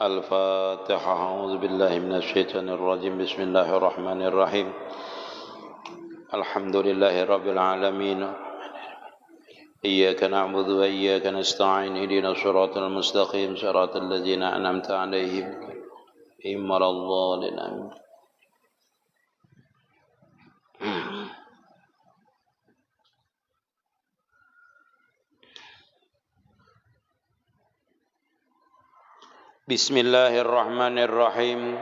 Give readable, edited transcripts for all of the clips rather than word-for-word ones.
الفاتحة. أعوذ بالله من الشيطان الرجيم. بسم الله الرحمن الرحيم. الحمد لله رب العالمين. إياك نعبد وإياك نستعين. اهدنا الصراط المستقيم صراط الذين أنعمت عليهم غير الضالين. Bismillahirrahmanirrahim.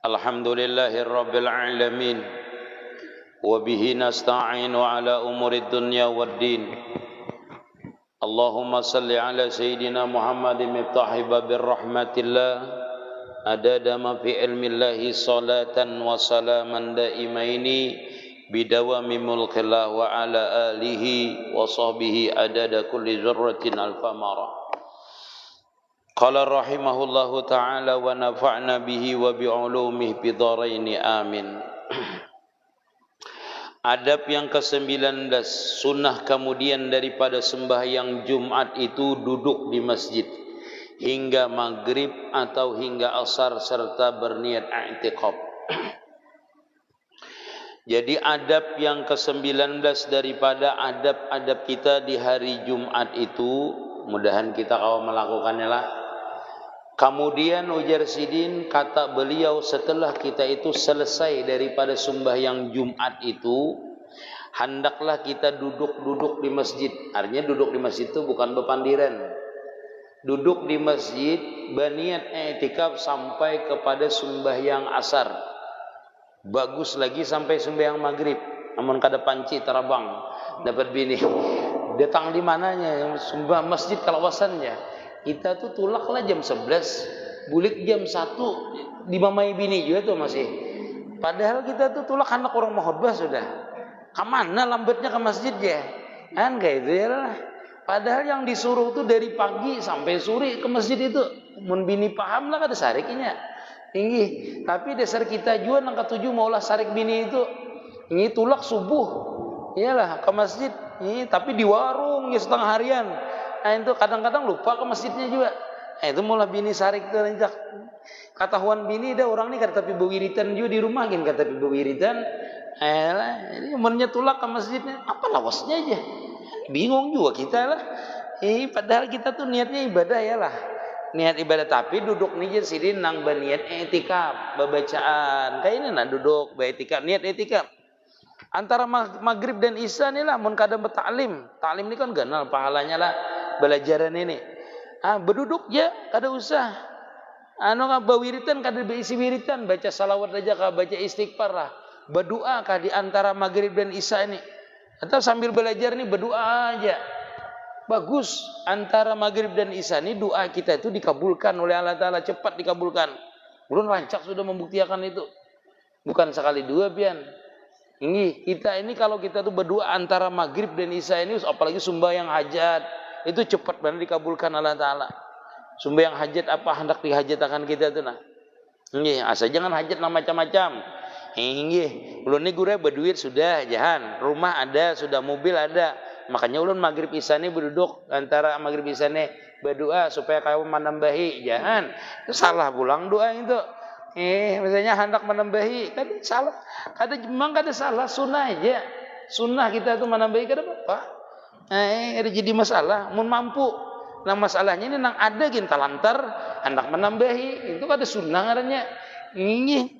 Alhamdulillahirabbil alamin. Wa bihi nasta'inu ala umuri dunya waddin. Allahumma salli ala sayyidina Muhammadin miftahi babir rahmatillah. Adada ma fi ilmillahi salatan wa salaman daimaini bidawami mulkillah wa ala alihi wa sahbihi adada kulli zurratin alfamara. Qala rahimahullahu ta'ala wa nafa'na bihi wa bi'ulumihi bidharaini amin. Adab yang ke-19, sunnah kemudian daripada sembahyang Jumat itu duduk di masjid hingga maghrib atau hingga asar serta berniat i'tikaf. Jadi adab yang ke-19 daripada adab-adab kita di hari Jumat itu, mudahan kita kalau melakukannya lah. Kemudian ujar Sidin, kata beliau, setelah kita itu selesai daripada sembahyang Jumat itu, hendaklah kita duduk-duduk di masjid. Artinya duduk di masjid itu bukan bepandiran. Duduk di masjid berniat i'tikaf sampai kepada sembahyang asar. Bagus lagi sampai sembahyang maghrib. Namun kada panci terabang dapat bini. Datang di mananya sembah masjid kawasannya. Kita tuh tulaklah jam 11, bulik jam 1, dimamai bini juga tuh masih. Padahal kita tuh tulak anak orang mahobah sudah. Kemana lambatnya ke masjid ya? Kan kayak itu ya lah. Padahal yang disuruh tuh dari pagi sampai sore ke masjid itu. Mun bini paham lah kada sariknya. Tinggi. Tapi dasar kita juga nang ketujuh maulah sarik bini itu. Ini tulak subuh. Iyalah ke masjid. Ini tapi di warung ya setengah harian. Nah itu kadang-kadang lupa ke masjidnya juga. Nah itu mulai bini sarik tuh renjak. Katahuan bini dah orang ni kata tapi bewiritan juga di rumah kan kata tapi bewiritan. Jadi umurnya tulak ke masjidnya. Apa lawasnya aja. Bingung juga kita lah. Padahal kita tuh niatnya ibadah ya lah. Niat ibadah tapi duduk nih jadi nang berniat i'tikaf, bacaan. Kayak ini nah duduk i'tikaf, niat i'tikaf. Antara maghrib dan isya ni lah mun kadang bertaklim. Taklim ni kan ganal pahalanya lah. Belajaran ini, berduduk ya, kada usah. Bawiritan kada berisi wiritan, baca salawat aja, baca istighfar lah, berdoa kah di antara maghrib dan isya ini, atau sambil belajar nih berdoa aja. Bagus antara maghrib dan isya ini doa kita itu dikabulkan oleh Allah Taala, cepat dikabulkan. Belum rancak sudah membuktikan itu, bukan sekali dua pian. Ini kita ini kalau kita tuh berdoa antara maghrib dan isya ini, apalagi sembahyang hajat. Itu cepat benar dikabulkan Allah Ta'ala. Sembahyang hajat apa hendak dihajatakan kita itu nah. Nggih, asal jangan hajat nah macam-macam. Nggih, ulun ni gure berduit sudah, jahan. Rumah ada, sudah mobil ada. Makanya ulun maghrib isya ni berduduk antara maghrib isya ni berdoa supaya kau menambahi, jahan. Itu salah pulang doa itu. Misalnya hendak menambahi, kada salah. Memang kada salah, sunnah aja. Sunnah kita itu menambahi kada apa-apa. Ada jadi masalah, mun mampu. Nah masalahnya ini nang ada gin talantar hendak menambahi, itu ada sunnah ngarannya. Ini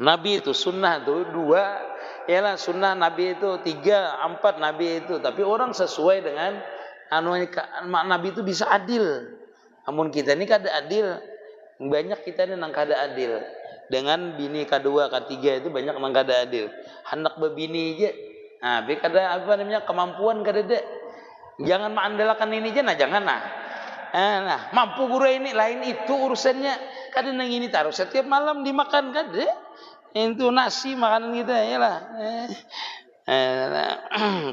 Nabi itu sunnah itu 2, ialah sunnah Nabi itu 3, 4 Nabi itu. Tapi orang sesuai dengan Nabi itu bisa adil. Namun kita ini kada adil. Banyak kita ini nang kada adil. Dengan bini kedua, ketiga itu banyak nang kada adil. Hendak berbini aja. Nah, kada apa namanya kemampuan kada ada. Jangan mengandalkan ini aja, nah jangan nah. Nah, mampu guru ini lain itu urusannya. Kada nang ini taruh setiap malam dimakan kada. Itu nasi makanan kita ya lah.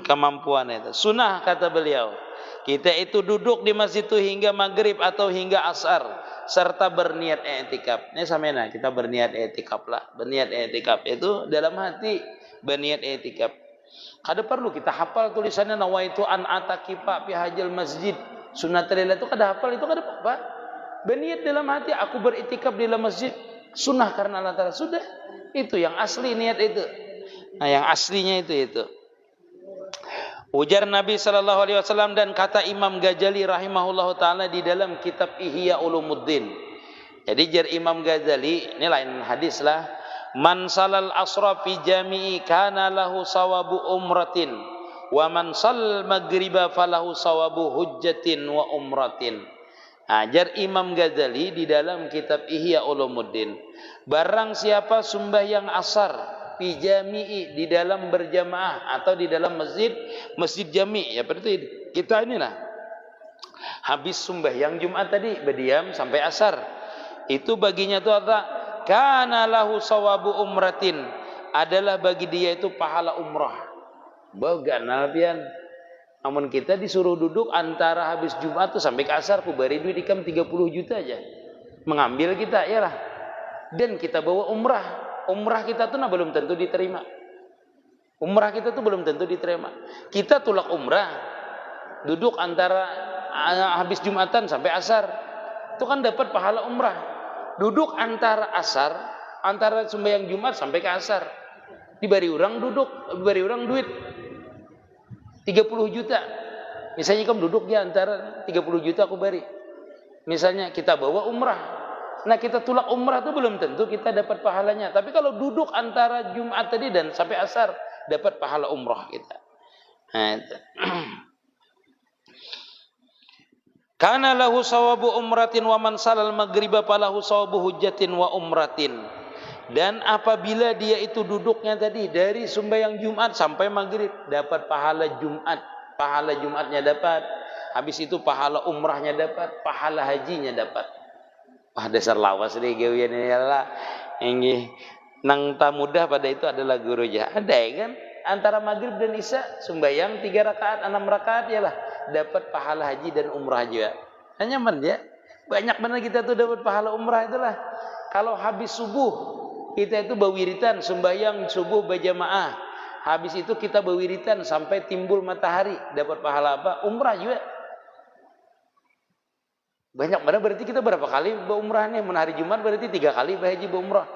Kemampuan itu. Sunnah kata beliau. Kita itu duduk di masjid itu hingga maghrib atau hingga asar serta berniat i'tikaf. Ini samena kita berniat i'tikaf lah. Berniat i'tikaf itu dalam hati berniat i'tikaf. Kada perlu kita hafal tulisannya nawaitu an atakifa fi hajal masjid Sunat Lailatul itu kada hafal itu kada apa-apa. Berniat dalam hati aku beritikaf di dalam masjid sunnah karena Allah Ta'ala, sudah. Itu yang asli niat itu. Nah, yang aslinya itu. Ujar Nabi sallallahu alaihi wasallam dan kata Imam Ghazali rahimahullahu taala di dalam kitab Ihya Ulumuddin. Jadi jar Imam Ghazali, ini lain hadis lah. Man salal asra fi jami'i kana lahu sawabu umratin wa man sal maghriba falahu sawabu hujjatin wa umratin. Ajar Imam Ghazali di dalam kitab Ihya Ulumuddin, barang siapa sembahyang asar fi jami'i di dalam berjamaah atau di dalam masjid jami', ya berarti kita inilah habis sembahyang Jumat tadi berdiam sampai asar, itu baginya itu apa? Kana lahu sawabu umratin, adalah bagi dia itu pahala umrah. Bagan nabian. Namun kita disuruh duduk antara habis Jumat tuh sampai ke asar, ku beri duit ikam 30 juta aja. Mengambil kita ya lah. Dan kita bawa umrah. Umrah kita tuh belum tentu diterima. Umrah kita tuh belum tentu diterima. Kita tulak umrah, duduk antara habis Jumatan sampai asar, itu kan dapat pahala umrah. Duduk antara asar, antara sembahyang Jumat sampai ke asar, diberi orang duduk, diberi orang duit 30 juta. Misalnya kamu duduk di antara 30 juta aku beri. Misalnya kita bawa umrah. Nah kita tulak umrah itu belum tentu kita dapat pahalanya. Tapi kalau duduk antara Jumat tadi dan sampai asar, dapat pahala umrah kita. Nah, itu. Kana lahu sawabu umratin wa man salal maghriba falahu sawabu hujjatin wa umratin. Dan apabila dia itu duduknya tadi dari sembahyang Jumat sampai maghrib, dapat pahala Jumat, pahala Jumatnya dapat. Habis itu pahala umrahnya dapat, pahala hajinya dapat. Wah dasar lawas deh gawian ini lah. Enggih nang tak mudah pada itu adalah guru aja. Ada ya kan? Antara maghrib dan isya sembahyang 3 rakaat, 6 rakaat ya lah, dapat pahala haji dan umrah juga. Hanya nyaman ya. Banyak benar kita tuh dapat pahala umrah itulah. Kalau habis subuh kita itu bawiritan, sembahyang subuh berjamaah. Habis itu kita bawiritan sampai timbul matahari, dapat pahala apa? Umrah juga. Banyak mana berarti kita berapa kali berumrah nih? Mun hari Jumat berarti 3 kali berhaji berumrah.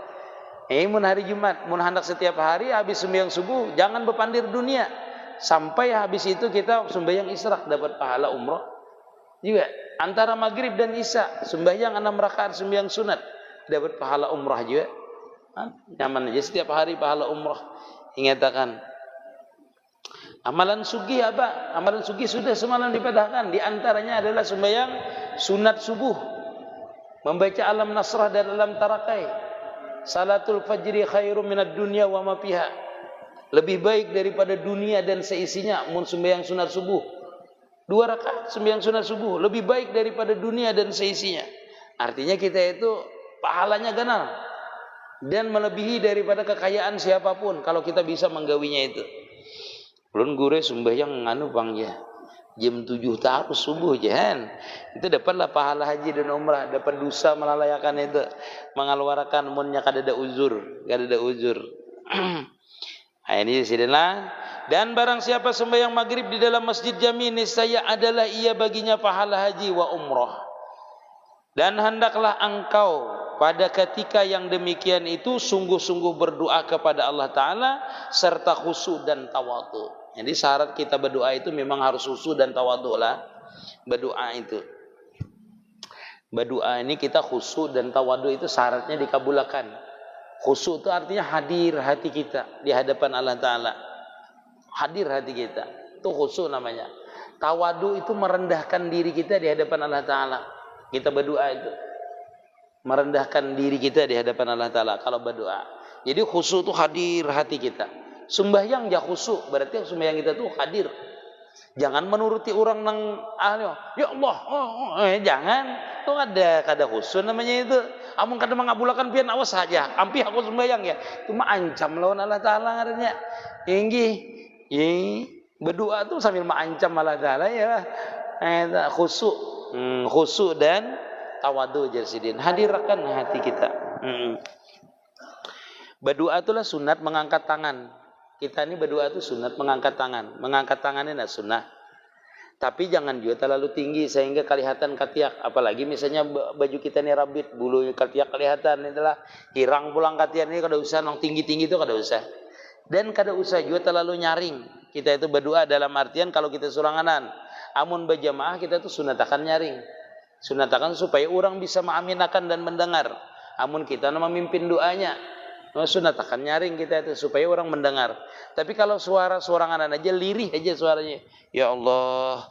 Mun hari Jumat, mun hendak setiap hari habis sembahyang subuh, jangan berpandir dunia. Sampai habis itu kita sembahyang israk, dapat pahala umrah juga. Antara maghrib dan isya, sembahyang 6 rakaat sembahyang sunat, dapat pahala umrah juga. Nyaman aja setiap hari pahala umrah. Ingatakan amalan sugih apa? Amalan sugih sudah semalam dipatahkan. Di antaranya adalah sembahyang sunat subuh, membaca alam nasrah dan alam tarakai. Salatul fajri khairum minad dunya wa ma fiha. Lebih baik daripada dunia dan seisinya. Mun sembahyang sunat subuh 2 rakaat sembahyang sunat subuh lebih baik daripada dunia dan seisinya. Artinya kita itu pahalanya ganal dan melebihi daripada kekayaan siapapun kalau kita bisa menggawinya itu. Belum gure sembahyang nganu bang ya, jam 7 harus subuh jahan. Itu dapatlah pahala haji dan umrah, dapat dosa melalayakan itu, mengeluarkan munnya kada ada uzur. Nah, ini sidinlah. Dan barang siapa sembahyang maghrib di dalam masjid jami, niscaya adalah ia baginya pahala haji wa umrah. Dan hendaklah engkau pada ketika yang demikian itu sungguh-sungguh berdoa kepada Allah Ta'ala serta khusyuk dan tawadhu. Jadi syarat kita berdoa itu memang harus khusyuk dan tawadhu lah. Berdoa itu. Berdoa ini kita khusyuk dan tawadhu itu syaratnya dikabulkan. Khusyuk itu artinya hadir hati kita di hadapan Allah Ta'ala. Hadir hati kita. Itu khusyuk namanya. Tawadhu itu merendahkan diri kita di hadapan Allah Ta'ala. Kita berdoa itu merendahkan diri kita di hadapan Allah Ta'ala kalau berdoa. Jadi khusyuk itu hadir hati kita. Sembahyang ya khusyuk, berarti sembahyang kita tuh hadir. Jangan menuruti orang nang ya Allah, jangan. Itu kada khusyuk namanya itu. Amun kada mengabulkan pian awas saja. Ampih aku sembahyang ya. Cuma ancam lawan Allah Ta'ala ngaranya. Berdoa tuh sambil mengancam Allah Ta'ala ya. Khusyuk. Khusyuk dan tawadhu jersidin. Hadirkan hati kita. Berdoa itulah sunat mengangkat tangan. Kita ini berdoa itu sunat mengangkat tangan. Mengangkat tangan ini adalah sunnah. Tapi jangan juga terlalu tinggi sehingga kelihatan katiak. Apalagi misalnya baju kita ini rabit, bulunya katiak kelihatan. Itulah hirang pulang katiak ini kada usah, nong tinggi-tinggi itu kada usah. Dan kada usah juga terlalu nyaring. Kita itu berdoa dalam artian kalau kita suranganan. Amun berjamaah kita itu sunatakan nyaring. Sunatakan supaya orang bisa mengaminakan dan mendengar. Amun kita memimpin doanya. Sunatakan nyaring kita itu supaya orang mendengar. Tapi kalau suara suranganan aja lirih aja suaranya. Ya Allah,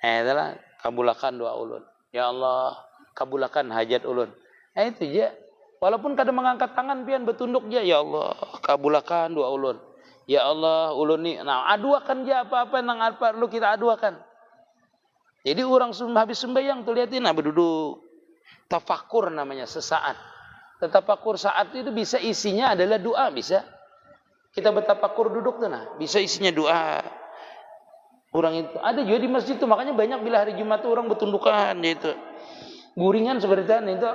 itulah kabulakan doa ulun. Ya Allah, kabulakan hajat ulun. Itu aja. Walaupun kadang mengangkat tangan pian bertunduk aja. Ya Allah, kabulakan doa ulun. Ya Allah, ulun ni. Nah, aduakan aja apa-apa nang apa perlu kita aduakan. Jadi orang habis sembahyang tuh lihatin, nah berduduk. Tafakur namanya sesaat. Tafakur saat itu bisa isinya adalah doa, bisa. Kita bertafakur duduk tuh nah, bisa isinya doa. Orang itu ada juga di masjid tuh, makanya banyak bila hari Jumat tuh orang bertundukan gitu. Guringan seperti itu.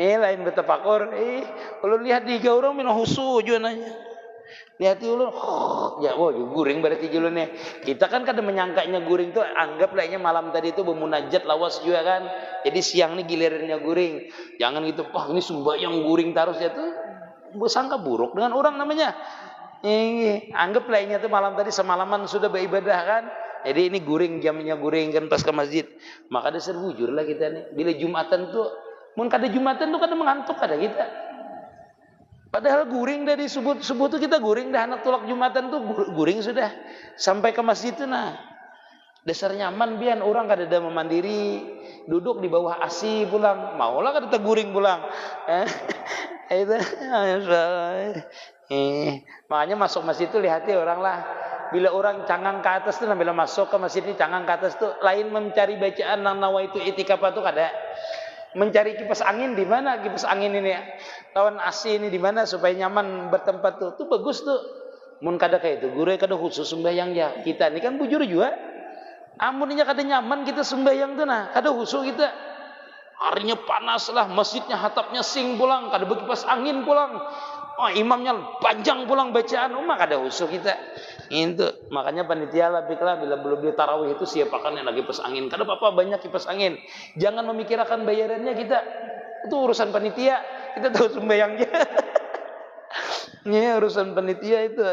Lain bertafakur. Kalau lihat tiga orang minum husu juga nanya. Lihat ulun, ya guring berarti ulunnya. Kita kan kadang menyangkanya guring tuh anggap lahnya malam tadi itu bermunajat lawas juga kan. Jadi siang nih gilirannya guring. Jangan gitu, ini sembahyang guring terus ya tuh bersangka buruk dengan orang namanya. Anggap lahnya tuh malam tadi semalaman sudah beribadah kan. Jadi ini guring, jamnya guring kan pas ke masjid. Maka dasar bujur lah kita nih. Bila Jumatan tuh, mun kada Jumatan tuh kada mengantuk kada kita. Padahal guring dari subuh tuh kita guring dah, anak tulak Jumatan tuh guring sudah sampai ke masjid tuh nah. Dasar nyaman bian orang kada ada memandiri, duduk di bawah AC pulang, maulah kada guring pulang. Itu makanya masuk masjid tuh lihati orang lah. Bila orang cangang ke atas tuh, bila masuk ke masjid ini cangang ke atas tuh, lain mencari bacaan nang nawaitu itikaf tuh kada. Mencari kipas angin di mana kipas angin ini, lawan AC ini di mana supaya nyaman bertempat tuh bagus tuh. Mun kada kayak itu, guru kada khusus sembahyang ya. Kita ini kan bujur juga. Amunnya kada nyaman kita sembahyang tuh nah, kada khusus kita. Harinya panas lah, masjidnya hatapnya sing pulang, kada berkipas angin pulang. Imamnya panjang pulang bacaan, kada khusus kita. Itu makanya panitia lah bila belum tarawih itu siapakan yang lagi kipas angin. Kada apa-apa banyak kipas angin. Jangan memikirkan bayarannya kita. Itu urusan panitia. Kita tahu sembahyangnya. Ya urusan panitia itu.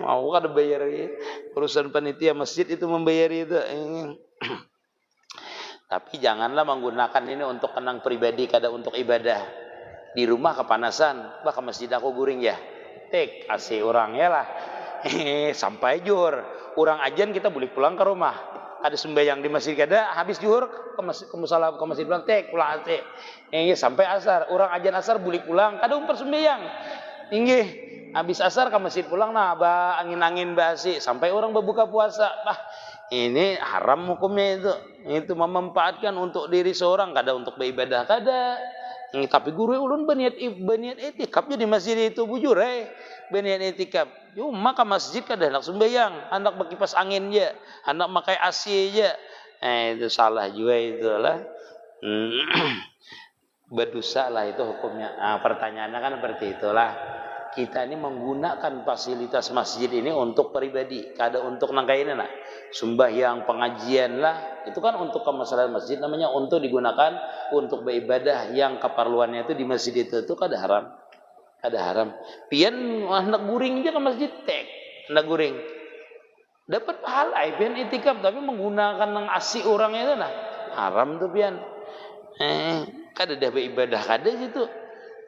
Mau kada bayar urusan panitia masjid itu membayar itu. Tapi janganlah menggunakan ini untuk kenang pribadi, kada untuk ibadah. Di rumah kepanasan, ke masjid aku guring ya. Tek AC orang ya lah. Sampai juhur orang ajan kita boleh pulang ke rumah. Ada sembahyang di masjid kada, habis juhur ke musala ke masjid pulang pulang ate. Sampai asar, orang ajan asar boleh pulang, kada umpar sembahyang. Habis asar ke masjid pulang nah angin-angin basi sampai orang berbuka puasa. Ini haram hukumnya itu. Itu memanfaatkan untuk diri seorang, kada untuk beribadah kada. Tapi guru ulun berniat itikaf di masjid itu bujur berniat itikaf. Cuma ke masjid kada hendak sembahyang, hendak berkipas angin aja, hendak pakai AC aja. Itu salah juga itulah. Berdosa lah itu hukumnya. Pertanyaannya kan seperti itulah. Kita ini menggunakan fasilitas masjid ini untuk pribadi, kada untuk nangkai ini nah. Sembahyang, pengajian lah, itu kan untuk kemaslahatan masjid, namanya untuk digunakan untuk beribadah yang keperluannya itu di masjid itu kada haram. Kada haram. Pian hendak guring aja ke masjid hendak guring. Dapat pahala pian itikaf tapi menggunakan nang asi orang itu nah. Haram tuh pian. Kada dah beribadah kada situ.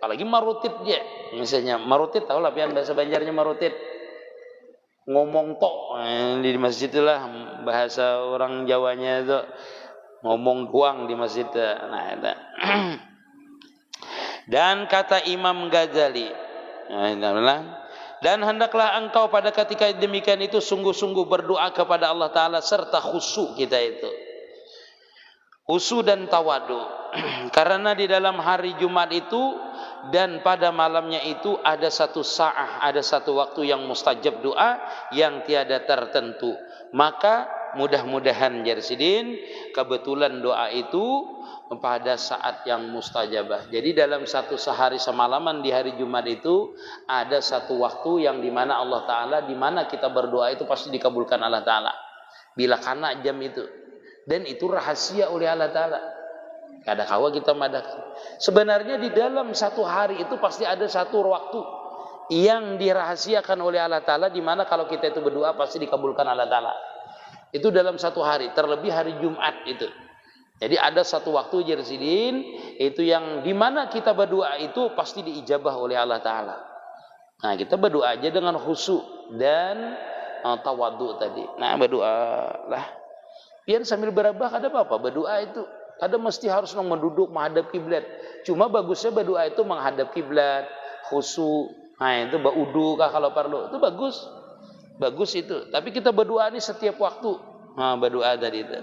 Apalagi marutid dia. Misalnya marutid tahu lah pian bahasa Banjarnya marutid. Ngomong tok di masjid itulah bahasa orang Jawanya itu ngomong doang di masjid. Nah, itu. Dan kata Imam Ghazali, dan hendaklah engkau pada ketika demikian itu sungguh-sungguh berdoa kepada Allah Ta'ala serta khusyuk kita itu. Khusyuk dan tawadu. Karena di dalam hari Jumat itu dan pada malamnya itu ada satu sa'ah, ada satu waktu yang mustajab doa yang tiada tertentu. Maka mudah-mudahan Jarsidin kebetulan doa itu pada saat yang mustajabah. Jadi dalam satu sehari semalaman di hari Jumat itu ada satu waktu yang dimana Allah Ta'ala, dimana kita berdoa itu pasti dikabulkan Allah Ta'ala. bila kana jam itu. Dan itu rahasia oleh Allah Ta'ala. Kada kawa kita madakan. Sebenarnya di dalam satu hari itu pasti ada satu waktu yang dirahasiakan oleh Allah Ta'ala, di mana kalau kita itu berdoa pasti dikabulkan Allah Ta'ala. Itu dalam satu hari, terlebih hari Jumat itu. Jadi ada satu waktu Jersidin itu yang di mana kita berdoa itu pasti diijabah oleh Allah Ta'ala. Nah, kita berdoa aja dengan khusyuk dan tawadhu tadi. Nah, berdoa lah. Biar sambil berabah ada apa-apa berdoa itu. Ada mesti harus menduduk menghadap kiblat. Cuma bagusnya berdoa itu menghadap kiblat, khusyuk. Nah, itu baudu kah kalau perlu. Itu bagus. Bagus itu. Tapi kita berdoa ini setiap waktu. Nah, berdoa tadi itu.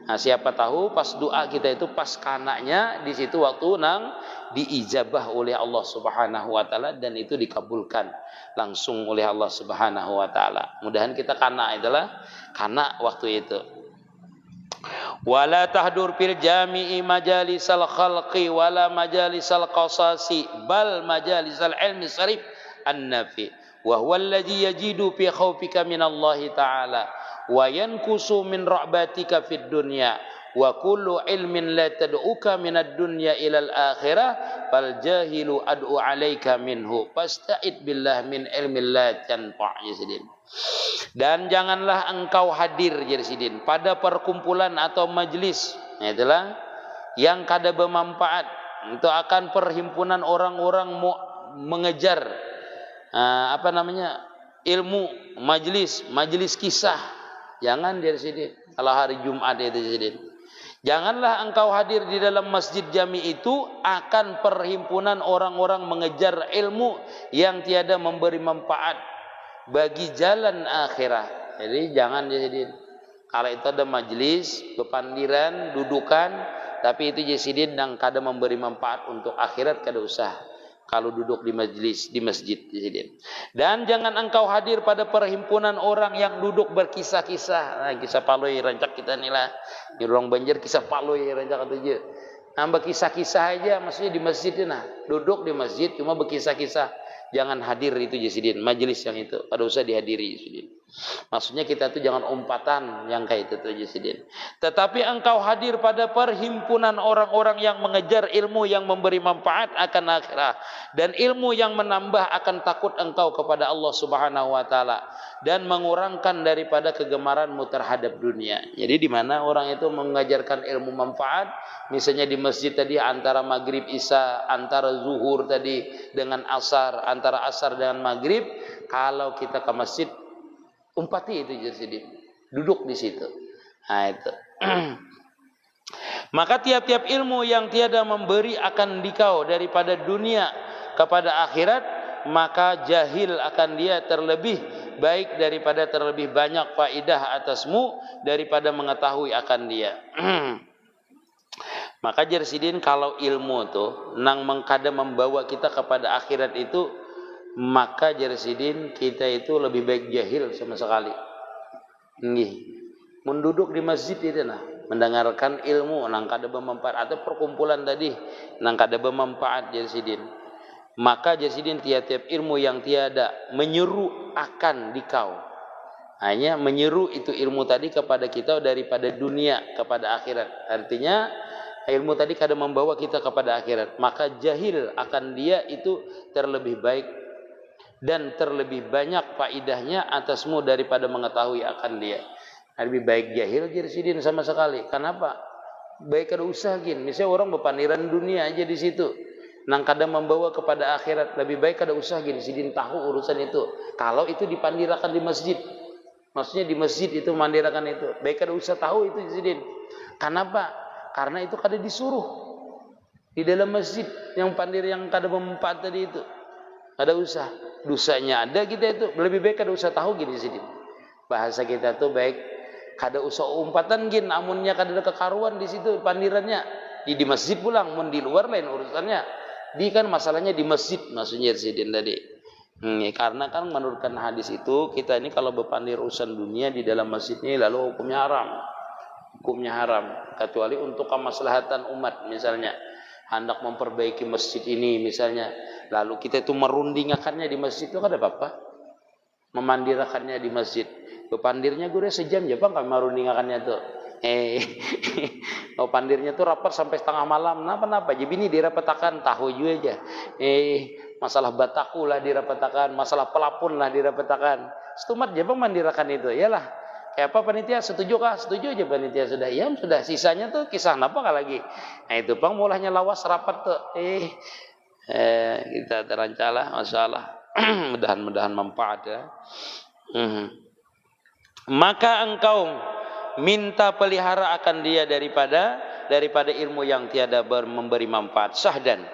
Nah, siapa tahu pas doa kita itu pas kanaknya di situ waktu nang diijabah oleh Allah Subhanahu wa taala dan itu dikabulkan langsung oleh Allah Subhanahu wa taala. Mudahan kita kana itulah kana waktu itu. Wala tahdur fil jami'i majalisal khalqi wala majalisal qasasi bal majalisal ilmi sarif an-nafi wa huwa alladhi yajidu fi khawfika minallahi ta'ala wa yankusu min ra'batika fid dunya wa kullu ilmin la tad'uka minad dunya ilal akhirah fal jahilu ad'u alaika minhu fasta'id billah min ilmin la tanfa' yasidin. Dan janganlah engkau hadir Jersidin pada perkumpulan atau majlis, itulah yang kada bermanfaat. Itu akan perhimpunan orang-orang mengejar ilmu, majlis kisah. Jangan Jersidin kalau hari Jumat itu Jersidin. Janganlah engkau hadir di dalam masjid jami itu akan perhimpunan orang-orang mengejar ilmu yang tiada memberi manfaat bagi jalan akhirat. Jadi jangan jadi kalau itu ada majlis, bepandiran, dudukan, tapi itu jasidin yang kada memberi manfaat untuk akhirat kada usah. Kalau duduk di majlis, di masjid jasidin. Dan jangan engkau hadir pada perhimpunan orang yang duduk berkisah-kisah. Nah, kisah paloi rancak kita inilah. Di ruang banjir kisah paloi rancak atau je. Nambah kisah-kisah aja maksudnya di masjid nah. Duduk di masjid cuma berkisah-kisah. Jangan hadir itu Jasidin, majelis yang itu, kada usah dihadiri Jasidin. Maksudnya kita tuh jangan umpatan yang kayak itu tuh Jasidin. Tetapi engkau hadir pada perhimpunan orang-orang yang mengejar ilmu yang memberi manfaat akan akhirat dan ilmu yang menambah akan takut engkau kepada Allah Subhanahu wa taala dan mengurangkan daripada kegemaranmu terhadap dunia. Jadi di mana orang itu mengajarkan ilmu manfaat, misalnya di masjid tadi antara maghrib isya, antara zuhur tadi dengan asar, antara asar dengan maghrib, kalau kita ke masjid umpati itu jadi duduk di situ. Nah itu. Maka tiap-tiap ilmu yang tiada memberi akan dikau daripada dunia kepada akhirat, maka jahil akan dia terlebih baik daripada terlebih banyak faidah atasmu daripada mengetahui akan dia. Maka Jersidin kalau ilmu tuh nang mengkada membawa kita kepada akhirat itu, maka Jersidin kita itu lebih baik jahil sama sekali. Nggih. Menduduk di masjid itu nah, mendengarkan ilmu nang kada bermanfaat atau perkumpulan tadi nang kada bermanfaat Jersidin. Maka Jersidin tiap-tiap ilmu yang tiada menyeru akan dikau. Hanya menyeru itu ilmu tadi kepada kita daripada dunia kepada akhirat. Artinya ilmu tadi kada membawa kita kepada akhirat. Maka jahil akan dia itu terlebih baik dan terlebih banyak faidahnya atasmu daripada mengetahui akan dia. Lebih baik jahil Jersidin sama sekali. Kenapa? Baik kada usah gin. Misalnya orang berpandiran dunia aja di situ. Nang kada membawa kepada akhirat, lebih baik kada usah gini sidin tahu urusan itu. Kalau itu dipandirakan di masjid, maksudnya di masjid itu mandirakan itu, baik kada usah tahu itu sidin. Kenapa? Karena itu kada disuruh di dalam masjid yang pandir yang kada memempat tadi itu, kada usah. Dosanya ada kita itu, lebih baik kada usah tahu gini sidin. Bahasa kita tuh baik kada usah umpatan gin, amunnya kada ada kekaruan di situ pandirannya di masjid pulang, mun di luar lain urusannya. Di kan masalahnya di masjid maksudnya Sidin tadi. Karena kan menurutkan hadis itu kita ini kalau berpandir urusan dunia di dalam masjid ini lalu hukumnya haram. Hukumnya haram kecuali untuk kemaslahatan umat misalnya hendak memperbaiki masjid ini misalnya. Lalu kita itu merundingakannya di masjid itu kada apa-apa. Memandirakannya di masjid. Pandirnya gue sejam aja bang kami marundingakannya tuh. Oh pandirnya tuh rapat sampai setengah malam. Kenapa? Jadi ini dirapatakan tahu juga aja. Masalah bataku lah dirapatakan, masalah pelapun lah dirapatakan. Setumat aja bang mandirakan itu. Iyalah. Kayak apa panitia? Setuju kah? Setuju aja panitia sudah. Ya sudah. Sisanya tuh kisah apa kah lagi? Nah itu bang mulanya lawas rapat tuh. Kita terancalah masalah. Mudahan-mudahan manfaat ya. Maka engkau minta pelihara akan dia daripada ilmu yang tiada memberi manfaat. Sahdan.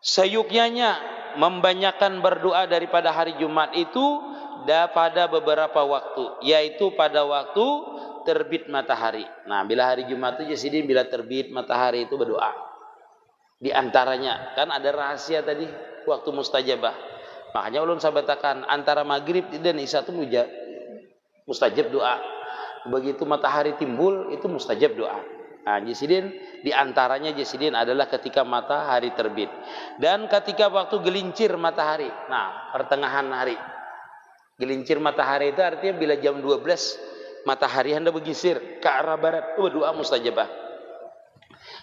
Seyuknyanya membanyakan berdoa daripada hari Jumat itu pada beberapa waktu, yaitu pada waktu terbit matahari. Nah, bila hari Jumat itu jadi bila terbit matahari itu berdoa. Di antaranya kan ada rahasia tadi waktu mustajabah. Makanya ulun sabatakan antara maghrib dan isya itu mustajab doa. Begitu matahari timbul itu mustajab doa. Nah, jasidin di antaranya jasidin adalah ketika matahari terbit dan ketika waktu gelincir matahari. Nah, pertengahan hari. Gelincir matahari itu artinya bila jam 12 matahari hendak bergeser ke arah barat, doa mustajabah.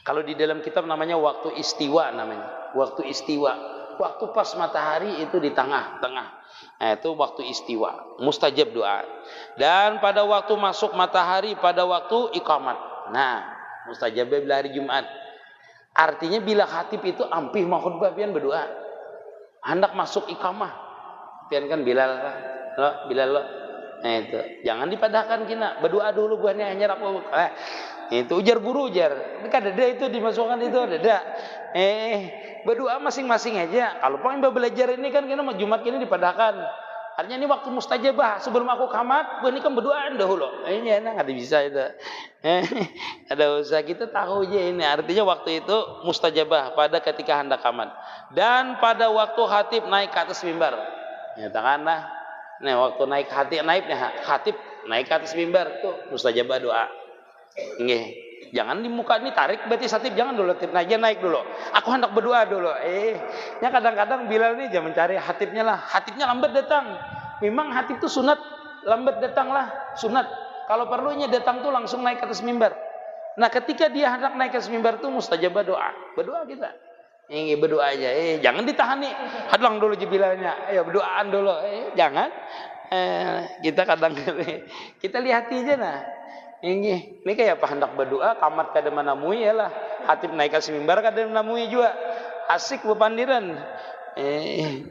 Kalau di dalam kitab namanya waktu istiwa namanya. Waktu istiwa. Waktu pas matahari itu di tengah-tengah. Nah, itu waktu istiwa, mustajab doa. Dan pada waktu masuk matahari pada waktu iqamat. Nah, mustajab bila hari Jumat. Artinya bila khatib itu ampih mau khutbah pian berdoa. Hendak masuk iqamah. Pian kan Bilal lo. Nah itu. Jangan dipadahkan kina, berdoa dulu buahnya hanya rapo. Itu ujar guru ujar. Kan ada itu dimasukkan itu ada. Berdoa masing-masing aja. Kalau pengen belajar ini kan kena Jumat ini dipadahkan. Artinya ini waktu mustajabah sebelum aku kamat, ini kan berdoaan dahulu. Ini enak ada bisa itu. Ada usaha kita tahu aja ini. Artinya waktu itu mustajabah pada ketika hendak kamat dan pada waktu khatib naik ke atas mimbar. Nyatakanlah, nah waktu naik khatib naik ke atas mimbar tuh mustajabah doa. Nggih. Jangan di muka ini tarik berarti khatib jangan dulu aja naik dulu. Aku hendak berdoa dulu. Ya kadang-kadang Bilal ini jangan mencari khatibnya lah. Khatibnya lambat datang. Memang khatib itu sunat lambat datang lah, sunat. Kalau perlunya datang tuh langsung naik ke atas mimbar. Nah, ketika dia hendak naik ke atas mimbar tuh mustajabah doa. Berdoa kita. Ini berdoa aja. Jangan ditahan nih. Hadlang dulu Bilalnya. Ayo berdoaan dulu. Jangan. Kita kadang kita lihat aja nah. Ini kayak apa hendak berdoa kamat kada manamui ya lah. Khatib naik ke mimbar kada manamui juga. Asik bepandiran.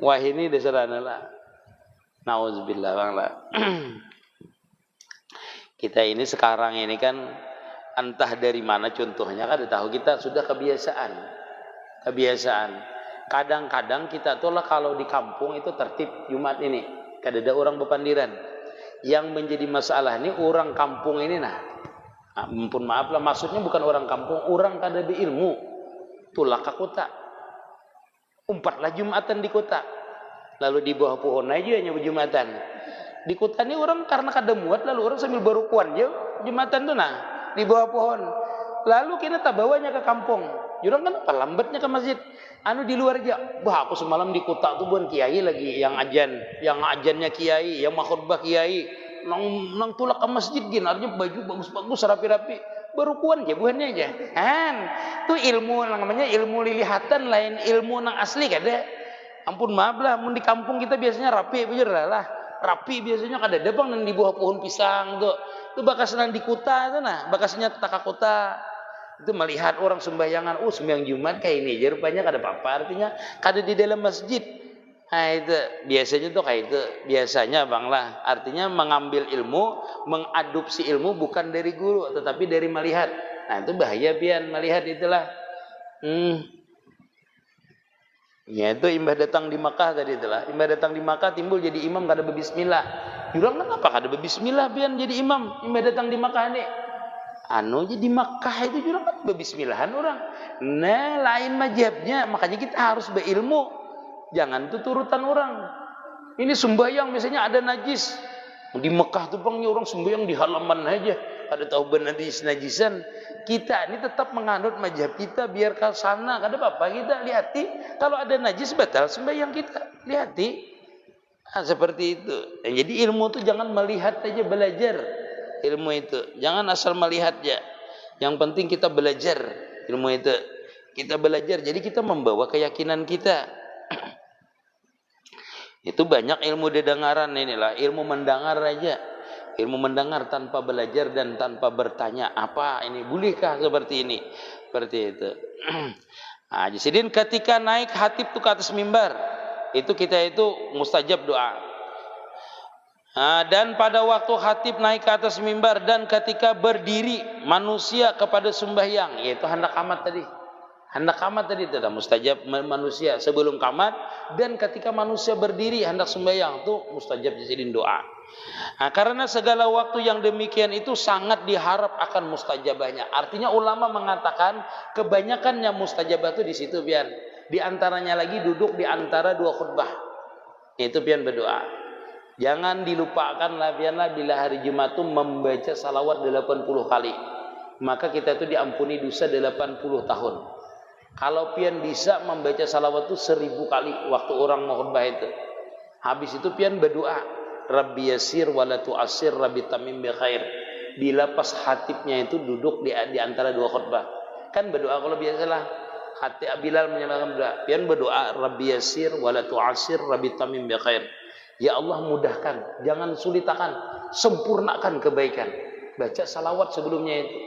Wah ini dasarana lah. Nauzubillah bangla. Kita ini sekarang ini kan entah dari mana contohnya kada tahu kita sudah kebiasaan. Kadang-kadang kita tuh lah kalau di kampung itu tertib Jumat ini kada ada orang bepandiran. Yang menjadi masalah ini orang kampung ini ampun maaf lah maksudnya bukan orang kampung, orang kada berilmu. Tulah ke kota. Umpatlah Jumatan di kota. Lalu di bawah pohon aja hanya Jumatan. Di kota ini orang karena kada muat lalu orang sambil berukuan je Jumatan tuh di bawah pohon. Lalu kita tak bawanya ke kampung. Jurang kan apa lambatnya ke masjid. Di luar aja. Aku semalam di kota tuh bukan kiai lagi yang ajannya kiai, yang makhutbah kiai. Nang tulak ke masjid gini, artinya baju bagus-bagus rapi-rapi. Berukuan aja buahnya aja. Tuh ilmu namanya ilmu lilihatan lain ilmu nang asli kada. Ampun maaf lah, mun di kampung kita biasanya rapi bener lah. Rapi biasanya kada ada bang nang di bawah pohon pisang tuh. Itu bakas nang di kota tuh bakasnya taka kota. Itu melihat orang sembayangan, sembahyang Jumat kayak ini aja rupanya kada apa-apa, artinya kada di dalam masjid. Nah itu biasanya tuh kayak itu biasanya bang lah, artinya mengambil ilmu, mengadopsi ilmu bukan dari guru tetapi dari melihat. Nah itu bahaya pian melihat itulah. Ya itu imbah datang di Makkah tadi itulah, imbah datang di Makkah timbul jadi imam kada berbismillah. Jurang kenapa kada berbismillah pian jadi imam imbah datang di Makkah nih? Jadi Makkah itu jurang kan berbismillahan orang. Nah lain mazhabnya, makanya kita harus berilmu. Jangan tuh turutan orang. Ini sembahyang misalnya ada najis. Di Makkah tuh bang orang sembahyang di halaman aja. Ada tahu najis-najisan. Kita ini tetap menganut mazhab kita biar ke sana. Kada apa-apa kita lihati. Kalau ada najis batal sembahyang kita. Lihati. Nah, seperti itu. Jadi ilmu itu jangan melihat aja, belajar ilmu itu. Jangan asal melihat aja. Yang penting kita belajar ilmu itu. Kita belajar, jadi kita membawa keyakinan kita. Itu banyak ilmu dengaran inilah, ilmu mendengar aja. Ilmu mendengar tanpa belajar dan tanpa bertanya, apa ini? Bolehkah seperti ini? Seperti itu. Nah, jadi ketika naik khatib itu ke atas mimbar, itu kita itu mustajab doa. Nah, dan pada waktu khatib naik ke atas mimbar dan ketika berdiri manusia kepada sembahyang, yaitu hendak qamat tadi. Hendak qamat tadi itu dah mustajab manusia sebelum qamat, dan ketika manusia berdiri hendak sembahyang itu mustajab jadi doa. Nah, karena segala waktu yang demikian itu sangat diharap akan mustajabahnya. Artinya ulama mengatakan kebanyakannya mustajabah itu di situ pian. Di antaranya lagi duduk di antara dua khutbah. Itu pian berdoa. Jangan dilupakan lah pian lah bila hari Jumat itu membaca salawat 80 kali. Maka kita itu diampuni dosa 80 tahun. Kalau pian bisa membaca salawat itu 1000 kali waktu orang mau khutbah itu. Habis itu pian berdoa. Rabbi yasir wala tu'asir Rabbi tamim bi khair. Bila pas khatibnya itu duduk di antara dua khutbah. Kan berdoa kalau biasalah hati Bilal menyalakan doa. Pian berdoa Rabbi yasir wala tu'asir Rabbi tamim bi khair. Ya Allah mudahkan, jangan sulitakan, sempurnakan kebaikan. Baca salawat sebelumnya itu.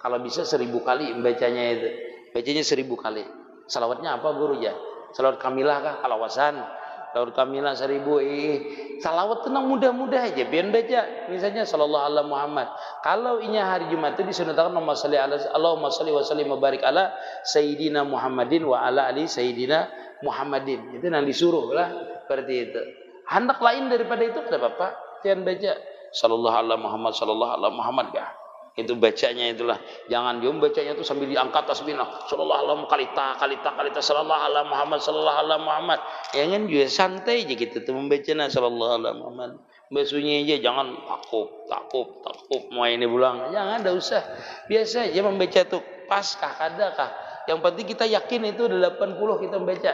Kalau bisa 1000 kali membacanya itu. Bacanya 1000 kali. Salawatnya apa guru ya? Salawat kamilah kah? Kalawasan. Salawat kamilah 1000. Salawat tenang mudah-mudah aja. Biar baca. Misalnya sallallahu ala Muhammad. Kalau inya hari Jumat itu disunatkan Allahumma salli wa sallim wa barik ala Sayyidina Muhammadin wa ala ali Sayyidina Muhammadin. Itu yang disuruh lah. Seperti itu. Hendak lain daripada itu tidak apa-apa. Jangan baca sallallahu ala Muhammad sallallahu ala Muhammad kah? Itu bacanya itulah. Jangan dia bacanya itu sambil diangkat tasbih. Sallallahu alaihi kalita sallallahu alaihi Muhammad sallallahu alaihi Muhammad. Jangan juga santai aja gitu tuh membacanya sallallahu alaihi Muhammad. Basunya aja jangan takut mau ini pulang. Jangan ada usah. Biasa aja membaca tuh pas kah kadakah. Yang penting kita yakin itu 80 kita membaca.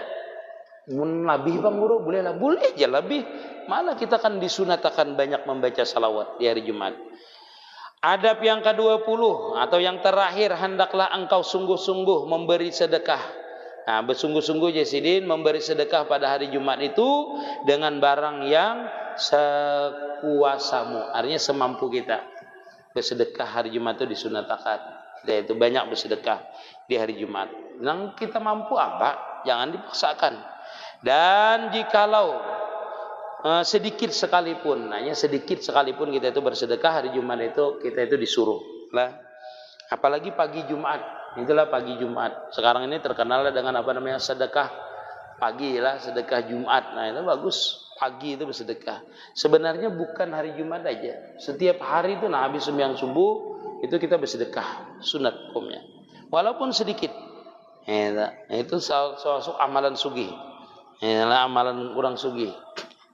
Mun lebih Bang Guru boleh lah. Boleh aja lebih. Malah kita kan disunatakan banyak membaca salawat di hari Jumat. Adab yang ke-20 atau yang terakhir, hendaklah engkau sungguh-sungguh memberi sedekah. Nah, bersungguh-sungguh Jasidin memberi sedekah pada hari Jumat itu dengan barang yang sekuasamu, artinya semampu kita. Bersedekah hari Jumat itu disunatakan. Yaitu banyak bersedekah di hari Jumat. Yang kita mampu apa? Jangan dipaksakan. Dan jikalau sedikit sekalipun, hanya sedikit sekalipun kita itu bersedekah hari Jumat itu kita itu disuruh lah. Apalagi pagi Jumat, itulah pagi Jumat. Sekarang ini terkenal dengan apa namanya sedekah pagi lah, sedekah Jumat. Nah itu bagus, pagi itu bersedekah. Sebenarnya bukan hari Jumat aja, setiap hari itu nah habis sembahyang subuh itu kita bersedekah, sunat hukumnya. Walaupun sedikit, itu soal amalan sugih. Inilah amalan orang sugih.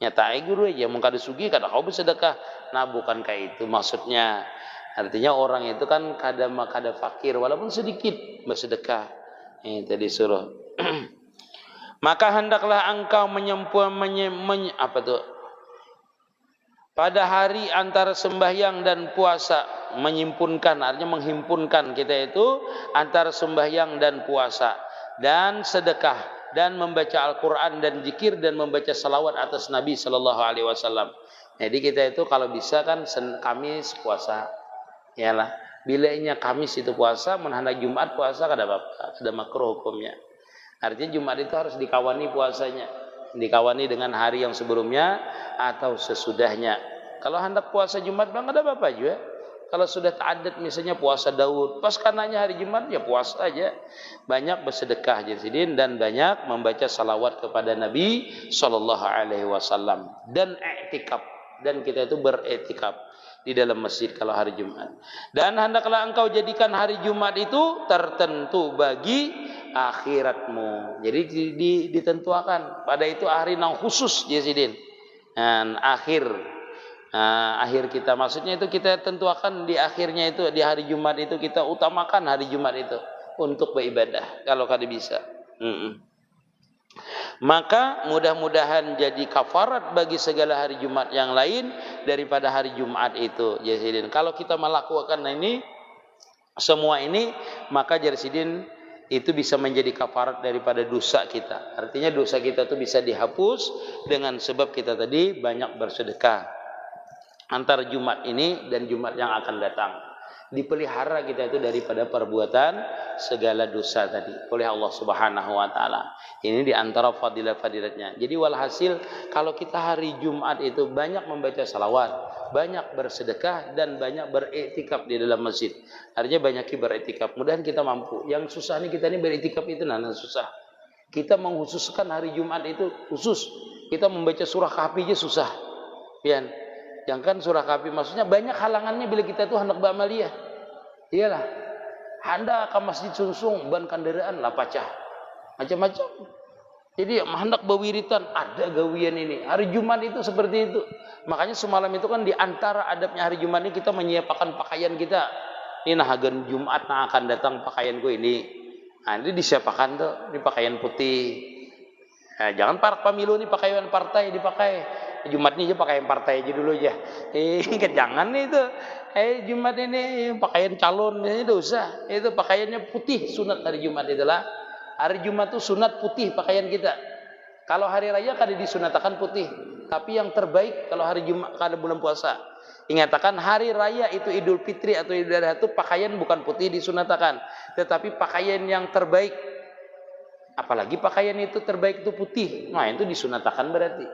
Nyatai guru aja mengkada sugi kada kau bersedekah. Nah bukan kayak itu maksudnya. Artinya orang itu kan kada fakir walaupun sedikit bersedekah. Ini tadi suruh. Maka hendaklah engkau pada hari antara sembahyang dan puasa menyimpunkan, artinya menghimpunkan kita itu antara sembahyang dan puasa dan sedekah dan membaca Al-Quran dan zikir dan membaca salawat atas Nabi Sallallahu Alaihi Wasallam. Jadi kita itu kalau bisa kan Kamis puasa, yalah. Bilanya Kamis itu puasa, menghadap Jumat puasa kada apa-apa, ada makruh hukumnya. Artinya Jumat itu harus dikawani puasanya, dikawani dengan hari yang sebelumnya atau sesudahnya. Kalau hendak puasa Jumat bang ada apa-apa juga. Kalau sudah ta'adat misalnya puasa Daud, pas kananya hari Jumat ya puasa aja. Banyak bersedekah Jasidin dan banyak membaca salawat kepada Nabi Sallallahu Alaihi Wasallam dan i'tikaf, dan kita itu beretikaf di dalam masjid kalau hari Jumat. Dan hendaklah engkau jadikan hari Jumat itu tertentu bagi akhiratmu. Jadi ditentukan pada itu hari yang khusus Jasidin. Dan akhir kita, maksudnya itu kita tentukan di akhirnya itu di hari Jumat itu kita utamakan hari Jumat itu untuk beribadah kalau kada bisa. Maka mudah-mudahan jadi kafarat bagi segala hari Jumat yang lain daripada hari Jumat itu, Jarsidin. Kalau kita melakukan ini semua ini, maka Jarsidin itu bisa menjadi kafarat daripada dosa kita. Artinya dosa kita itu bisa dihapus dengan sebab kita tadi banyak bersedekah antara Jumat ini dan Jumat yang akan datang. Dipelihara kita itu daripada perbuatan segala dosa tadi oleh Allah Subhanahu wa taala. Ini di antara fadilat-fadilatnya. Jadi walhasil kalau kita hari Jumat itu banyak membaca salawat, banyak bersedekah dan banyak beriktikaf di dalam masjid. Artinya banyak beriktikaf. Mudahan kita mampu. Yang susah nih kita ini beriktikaf itu susah. Kita menghususkan hari Jumat itu khusus. Kita membaca surah Kahfi aja susah. Pian. Yang kan surah Kahfi maksudnya banyak halangannya bila kita tuh hendak beramaliyah. Iyalah. Hendak ke masjid sungsung ban kendaraan lah pacah. Macam-macam. Jadi hendak berwiritan ada gawian ini. Hari Jumat itu seperti itu. Makanya semalam itu kan di antara adabnya hari Jumat ini kita menyiapkan pakaian kita. Ini nahagan Jumat yang akan datang pakaianku ini. Nah, ini disiapkan tuh, ini pakaian putih. Nah, jangan pemilu ini pakaian partai dipakai. Jumat ini aja pakaian partai aja dulu aja. Jangan itu. Jumat ini pakaian calon ini dosa. Itu pakaiannya putih sunat hari Jumat itulah. Hari Jumat itu sunat putih pakaian kita. Kalau hari raya kada disunatakan putih. Tapi yang terbaik kalau hari Jumat kada bulan puasa. Ingatakan hari raya itu Idul Fitri atau Idul Adha itu pakaian bukan putih disunatakan, tetapi pakaian yang terbaik. Apalagi pakaian itu terbaik itu putih. Nah, itu disunatakan berarti.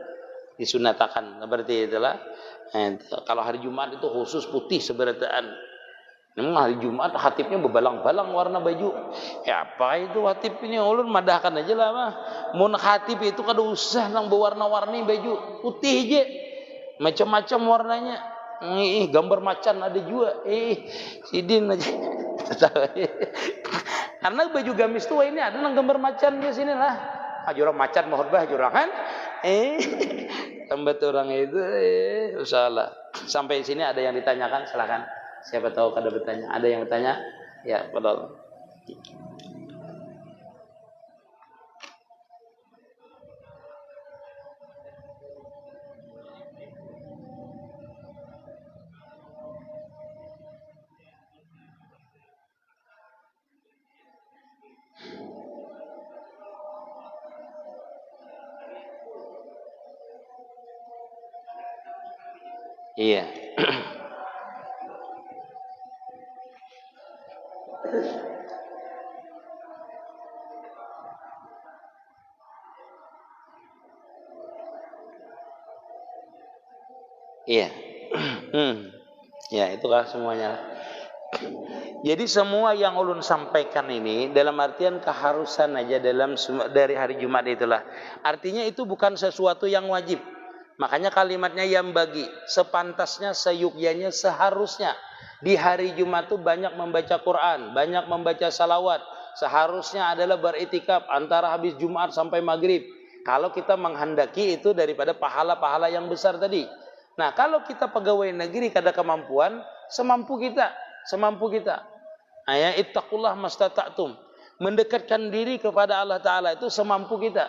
Disunatakan berarti itulah. Kalau hari Jumat itu khusus putih seberataan. Hari Jumat khatibnya bebalang-balang warna baju. Ya apa itu khatib ini ulun madahkan aja lah mah. Mun khatib itu kada usah nang berwarna-warni baju putih aja. Macam-macam warnanya. Gambar macan ada juga. Sidin aja. Karena baju gamis tua ini ada nang gambar macan di sini lah. Jurang macan mohon bah jurang kan. Tempat orang itu salah. Sampai sini ada yang ditanyakan, silakan. Siapa tahu kada bertanya. Ada yang bertanya? Ya, betul. Iya. Iya. Ya, itulah semuanya. Jadi semua yang ulun sampaikan ini dalam artian keharusan aja dari hari Jumat itulah. Artinya itu bukan sesuatu yang wajib. Makanya kalimatnya yang bagi sepantasnya, seyukyanya, seharusnya di hari Jumat itu banyak membaca Quran, banyak membaca salawat. Seharusnya adalah beriktikaf antara habis Jumat sampai maghrib. Kalau kita menghendaki itu daripada pahala-pahala yang besar tadi. Nah, kalau kita pegawai negeri kada kemampuan, semampu kita. Ittaqullah mastata'tum. Mendekatkan diri kepada Allah Ta'ala itu semampu kita.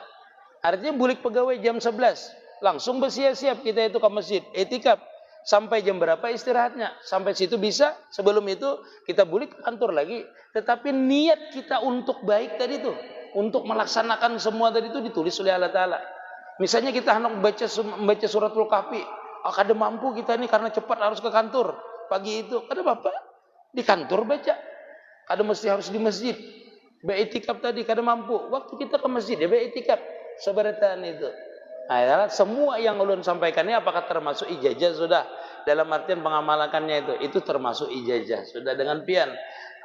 Artinya bulik pegawai jam 11. Langsung bersiap-siap kita itu ke masjid. Iktikaf. Sampai jam berapa istirahatnya. Sampai situ bisa. Sebelum itu kita bulik ke kantor lagi. Tetapi niat kita untuk baik tadi itu. Untuk melaksanakan semua tadi itu ditulis oleh Allah Ta'ala. Misalnya kita hendak membaca suratul Kahfi. Kada mampu kita ini karena cepat harus ke kantor. Pagi itu. Kada apa-apa. Di kantor baca. Kada mesti harus di masjid. Beriktikaf tadi kada mampu. Waktu kita ke masjid ya beriktikaf. Seberatan itu. Nah, semua yang ulun sampaikan ini apakah termasuk ijazah sudah dalam artian mengamalkannya itu termasuk ijazah sudah dengan pian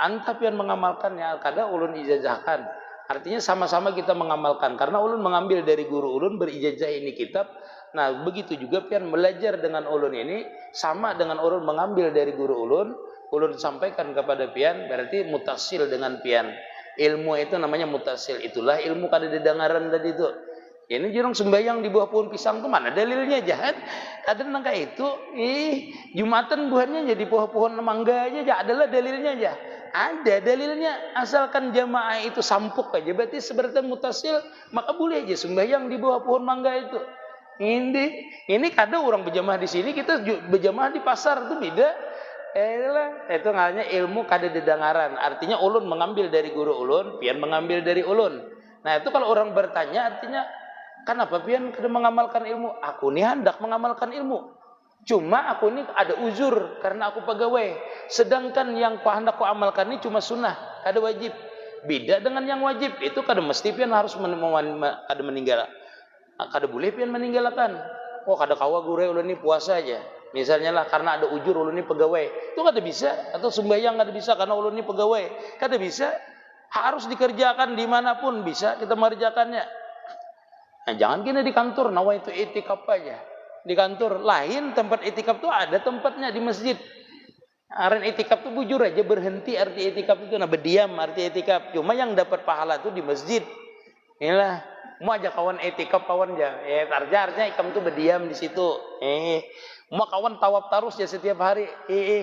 anta pian mengamalkannya kada ulun ijazahkan artinya sama-sama kita mengamalkan karena ulun mengambil dari guru ulun berijazah ini kitab. Nah begitu juga pian belajar dengan ulun ini sama dengan ulun mengambil dari guru ulun sampaikan kepada pian berarti mutasil dengan pian ilmu itu namanya mutasil itulah ilmu kada didengaran tadi itu. Ini jirong sembahyang di bawah pohon pisang tuh mana dalilnya jahat? Ada nang kayak itu, Jumatan buahnya jadi pohon mangga aja, adalah dalilnya aja. Ada dalilnya, asalkan jamaah itu sampuk aja, berarti seberapa mutasil, maka boleh aja sembahyang di bawah pohon mangga itu. Ini kadang orang berjamaah di sini, kita berjamaah di pasar itu beda. Itu namanya ilmu kada dedangaran. Artinya ulun mengambil dari guru ulun, pian mengambil dari ulun. Nah itu kalau orang bertanya artinya kenapa pian kada mengamalkan ilmu? Aku ini hendak mengamalkan ilmu. Cuma aku ini ada uzur karena aku pegawai. Sedangkan yang hendak ku amalkan ini cuma sunnah, kada wajib. Beda dengan yang wajib. Itu kada mesti pian harus kada meninggal. Kada boleh pian meninggalkan. Oh kada kawa gure ulun ini puasa aja. Misalnya lah karena ada ujur ulun ini pegawai. Itu kada bisa. Atau sembahyang kada bisa karena ulun ini pegawai. Kada bisa. Harus dikerjakan dimanapun bisa kita mengerjakannya. Nah, jangan gini di kantor, nawa itu itikaf aja. Di kantor lain tempat itikaf tuh ada tempatnya di masjid. Aren itikaf tuh bujur aja berhenti arti itikaf itu, nah berdiam arti itikaf. Cuma yang dapat pahala tuh di masjid. Inilah mau aja kawan itikaf kawan aja. Artinya ikam tuh berdiam di situ. Mau kawan tawaf tarus ya setiap hari.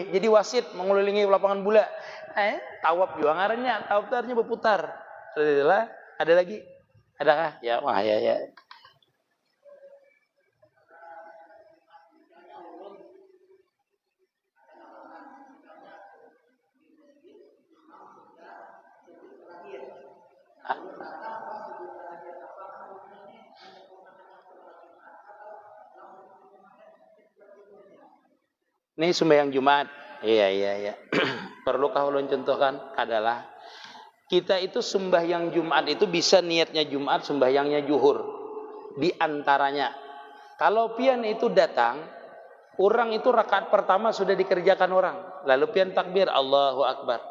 Jadi wasit mengelilingi lapangan bola. Tawaf juga ngarannya, tawaf tarusnya berputar. Ada lagi? Adakah? Ya, wah ya. Ini sembahyang Jumat. Iya. Perlukah ulun contohkan? Adalah kita itu sembahyang Jumat itu bisa niatnya Jumat, sembahyangnya zuhur. Di antaranya. Kalau pian itu datang, orang itu rakaat pertama sudah dikerjakan orang. Lalu pian takbir Allahu Akbar.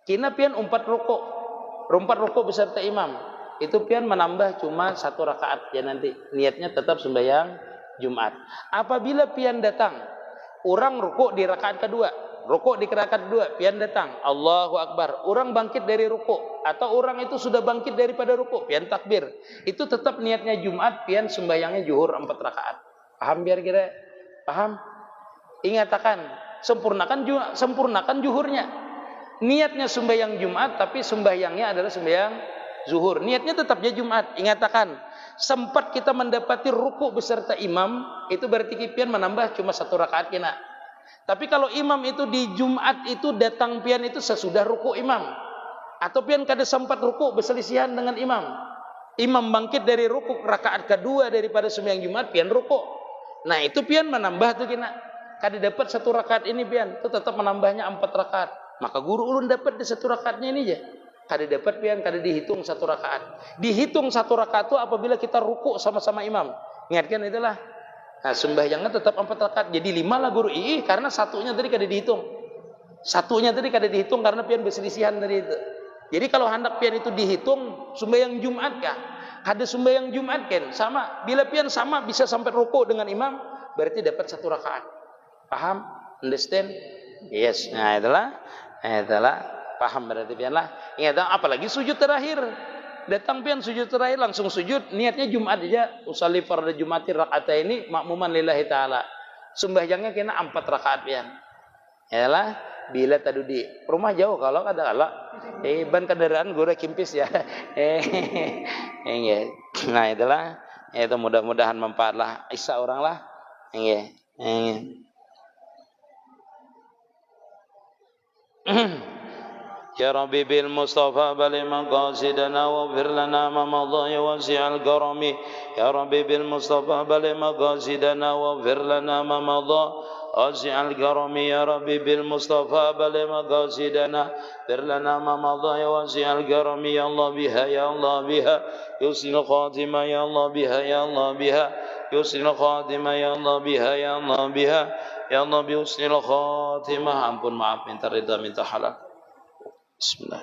Kina pian umpat rukuk beserta imam. Itu pian menambah cuma 1 rakaat ya nanti. Niatnya tetap sembahyang Jumat. Apabila pian datang, orang rukuk di rakaat kedua, pian datang, Allahu Akbar. Orang bangkit dari rukuk, atau orang itu sudah bangkit daripada rukuk, pian takbir. Itu tetap niatnya Jumat, pian sembahyangnya zuhur 4 rakaat. Paham biar kira? Paham? Ingatakan, sempurnakan zuhurnya. Niatnya sembahyang Jumat, tapi sembahyangnya adalah sembahyang zuhur. Niatnya tetapnya Jumat. Ingatakan, sempat kita mendapati rukuk beserta imam, itu berarti pian menambah cuma 1 rakaat kena. Tapi kalau imam itu di Jumat itu datang pian itu sesudah rukuk imam, atau pian kada sempat rukuk berselisihan dengan imam. Imam bangkit dari rukuk rakaat kedua daripada sembahyang Jumat, pian rukuk. Nah itu pian menambah tuh kena. Kada dapat 1 rakaat ini pian, itu tetap menambahnya 4 rakaat. Maka guru ulun dapat di 1 rakaatnya ini aja. Kada dapat pian, kada dihitung 1 rakaat. Dihitung 1 rakaat itu apabila kita rukuk sama-sama imam. Ingatkan itulah. Nah, sembahyangnya tetap 4 rakaat. Jadi 5 lah guru. Karena satunya tadi kada dihitung. Karena pian berselisihan dari itu. Jadi kalau hendak pian itu dihitung sembahyang Jumat kah? Kada sembahyang Jumat kan? Sama. Bila pian sama bisa sampai rukuk dengan imam, berarti dapat 1 rakaat. Paham? Understand? Yes. Nah, itulah paham berarti pian lah. Ingat apalagi sujud terakhir. Datang pian sujud terakhir langsung sujud, niatnya Jumat aja. Usolli fardhu Jumati rakaataini makmuman lillahi taala. Sembahyangnya kena 4 rakaat pian. Yalah, bila tadi di rumah jauh kalau kada ala. Ban kendaraan gue kimpis ya. Nah, itulah. Itu mudah-mudahan manfaat lah isa orang lah. Ya Rabbi bil Mustafa bali maqasidana waghfir lana ma madha ya wasi'al karami. Ya Rabbi bil Mustafa bali maqasidana waghfir lana ma madha wasi'al karami. Ya Rabbi bil Mustafa bali maqasidana waghfir lana ma madha ya wasi'al karami. Ya Allah biha ya Allah biha yusil khatima ya Allah biha ya Allah biha yusil khatima ya Allah biha ya Allah biha ya Allah bi husnil khatimah. Ampun maaf minta ridha minta halal. Bismillah.